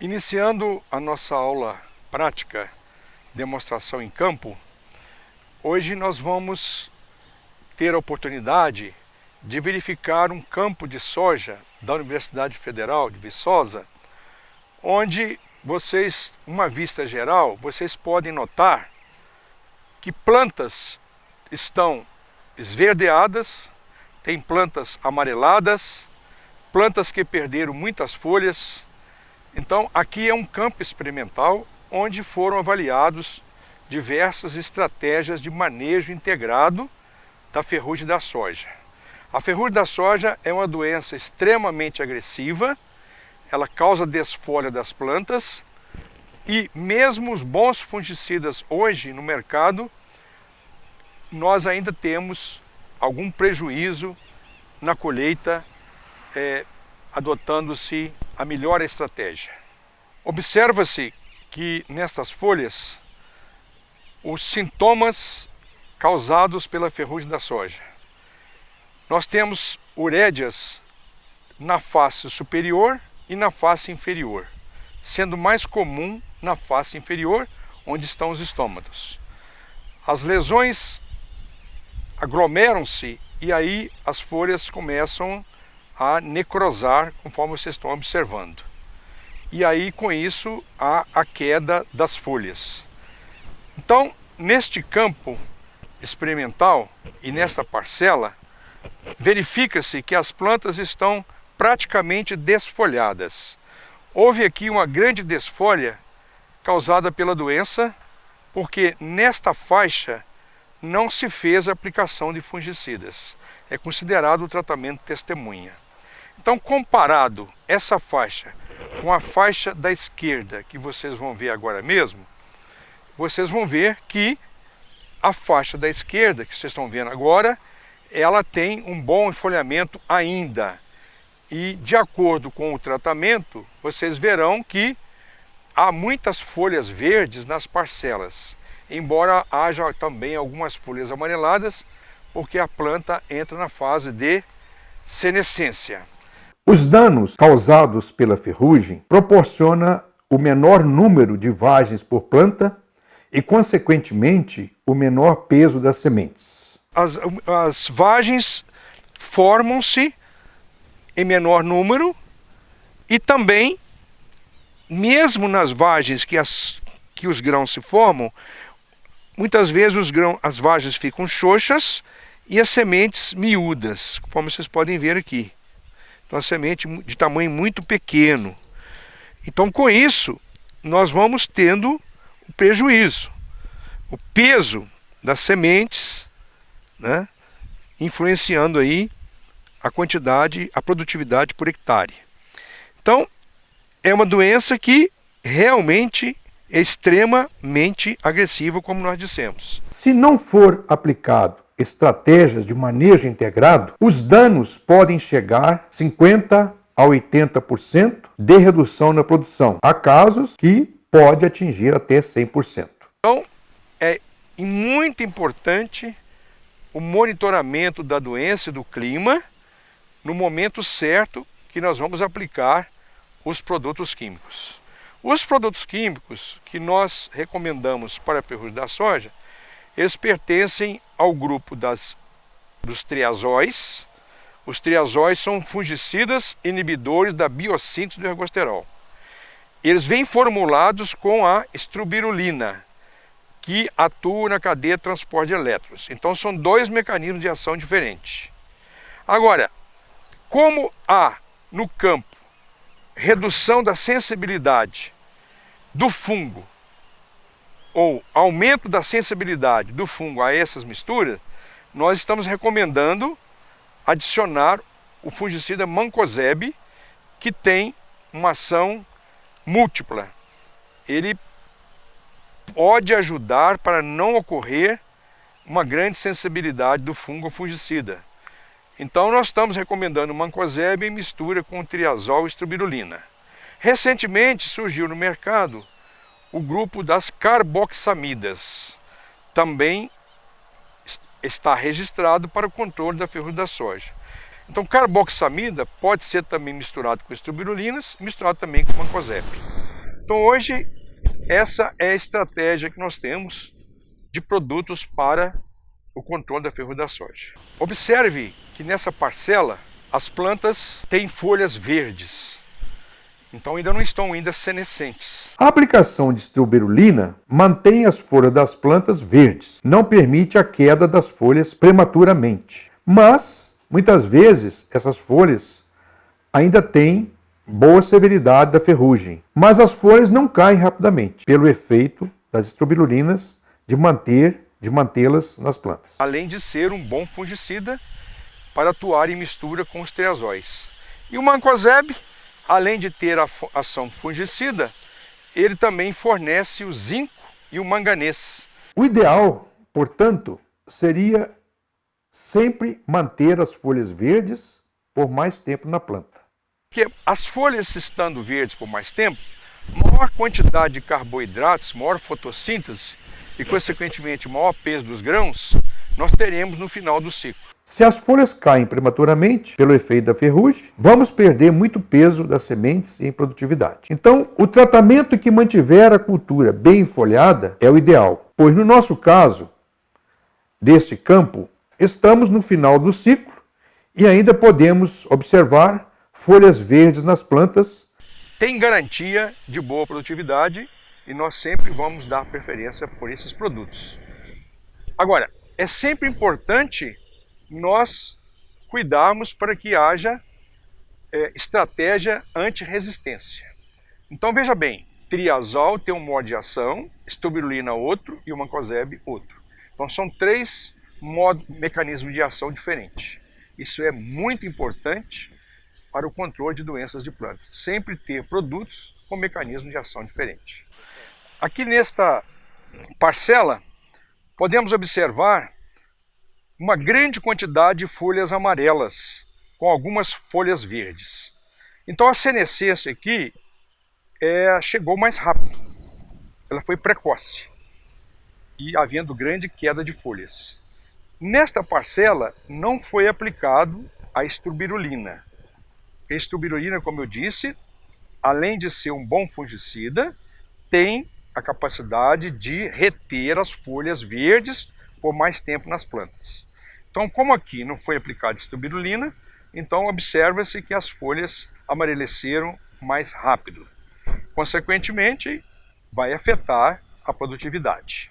Iniciando a nossa aula prática, demonstração em campo, hoje nós vamos ter a oportunidade de verificar um campo de soja da Universidade Federal de Viçosa, onde vocês, uma vista geral, vocês podem notar que plantas estão esverdeadas, tem plantas amareladas, plantas que perderam muitas folhas. Então aqui é um campo experimental onde foram avaliados diversas estratégias de manejo integrado da ferrugem da soja. A ferrugem da soja é uma doença extremamente agressiva, ela causa desfolha das plantas e mesmo os bons fungicidas hoje no mercado, nós ainda temos algum prejuízo na colheita, adotando-se a melhor estratégia. Observa-se que nestas folhas os sintomas causados pela ferrugem da soja. Nós temos urédias na face superior e na face inferior, sendo mais comum na face inferior, onde estão os estômatos. As lesões aglomeram-se e aí as folhas começam a necrosar, conforme vocês estão observando. E aí, com isso, há a queda das folhas. Então, neste campo experimental e nesta parcela, verifica-se que as plantas estão praticamente desfolhadas. Houve aqui uma grande desfolha causada pela doença, porque nesta faixa não se fez a aplicação de fungicidas. É considerado o tratamento testemunha. Então, comparado essa faixa com a faixa da esquerda, que vocês vão ver agora mesmo, vocês vão ver que a faixa da esquerda, que vocês estão vendo agora, ela tem um bom enfolhamento ainda. E de acordo com o tratamento, vocês verão que há muitas folhas verdes nas parcelas, embora haja também algumas folhas amareladas, porque a planta entra na fase de senescência. Os danos causados pela ferrugem proporcionam o menor número de vagens por planta e, consequentemente, o menor peso das sementes. As vagens formam-se em menor número e também, mesmo nas vagens que os grãos se formam, muitas vezes as vagens ficam xoxas e as sementes miúdas, como vocês podem ver aqui. Então, a semente de tamanho muito pequeno. Então, com isso, nós vamos tendo um prejuízo. O peso das sementes, né, influenciando aí a quantidade, a produtividade por hectare. Então, é uma doença que realmente é extremamente agressiva, como nós dissemos. Se não for aplicado estratégias de manejo integrado, os danos podem chegar a 50% a 80% de redução na produção. Há casos que pode atingir até 100%. Então, é muito importante o monitoramento da doença e do clima no momento certo que nós vamos aplicar os produtos químicos. Os produtos químicos que nós recomendamos para a ferrugem da soja, eles pertencem ao grupo dos triazóis. Os triazóis são fungicidas inibidores da biossíntese do ergosterol. Eles vêm formulados com a estrubirulina, que atua na cadeia de transporte de elétrons. Então são dois mecanismos de ação diferentes. Agora, como há no campo redução da sensibilidade do fungo, ou aumento da sensibilidade do fungo a essas misturas, nós estamos recomendando adicionar o fungicida Mancozeb, que tem uma ação múltipla. Ele pode ajudar para não ocorrer uma grande sensibilidade do fungo ao fungicida. Então nós estamos recomendando o Mancozeb em mistura com triazol e estrubirulina. Recentemente surgiu no mercado o grupo das carboxamidas. Também está registrado para o controle da ferrugem da soja. Então, carboxamida pode ser também misturado com estrubirulinas, misturado também com mancozeb. Então hoje, essa é a estratégia que nós temos de produtos para o controle da ferrugem da soja. Observe que nessa parcela as plantas têm folhas verdes, então ainda não estão senescentes. A aplicação de estroberulina mantém as folhas das plantas verdes, não permite a queda das folhas prematuramente. Mas, muitas vezes, essas folhas ainda têm boa severidade da ferrugem, mas as folhas não caem rapidamente, pelo efeito das estrobilulinas de mantê-las nas plantas. Além de ser um bom fungicida para atuar em mistura com os triazóis. E o mancozeb, além de ter a ação fungicida, ele também fornece o zinco e o manganês. O ideal, portanto, seria sempre manter as folhas verdes por mais tempo na planta. Porque as folhas estando verdes por mais tempo, maior quantidade de carboidratos, maior fotossíntese e, consequentemente, maior peso dos grãos, nós teremos no final do ciclo. Se as folhas caem prematuramente pelo efeito da ferrugem, vamos perder muito peso das sementes em produtividade. Então, o tratamento que mantiver a cultura bem folhada é o ideal, pois no nosso caso, deste campo, estamos no final do ciclo e ainda podemos observar folhas verdes nas plantas. Tem garantia de boa produtividade e nós sempre vamos dar preferência por esses produtos. Agora, é sempre importante nós cuidarmos para que haja estratégia anti-resistência. Então veja bem, triazol tem um modo de ação, estrobilurina outro e o mancozeb outro. Então são três mecanismos de ação diferentes. Isso é muito importante para o controle de doenças de plantas. Sempre ter produtos com mecanismo de ação diferente. Aqui nesta parcela, podemos observar uma grande quantidade de folhas amarelas, com algumas folhas verdes. Então a senescência aqui chegou mais rápido, ela foi precoce, e havendo grande queda de folhas. Nesta parcela não foi aplicado a estrobilurina. A estrobilurina, como eu disse, além de ser um bom fungicida, tem a capacidade de reter as folhas verdes por mais tempo nas plantas. Então, como aqui não foi aplicada estrobilurina, então observa-se que as folhas amareleceram mais rápido. Consequentemente, vai afetar a produtividade.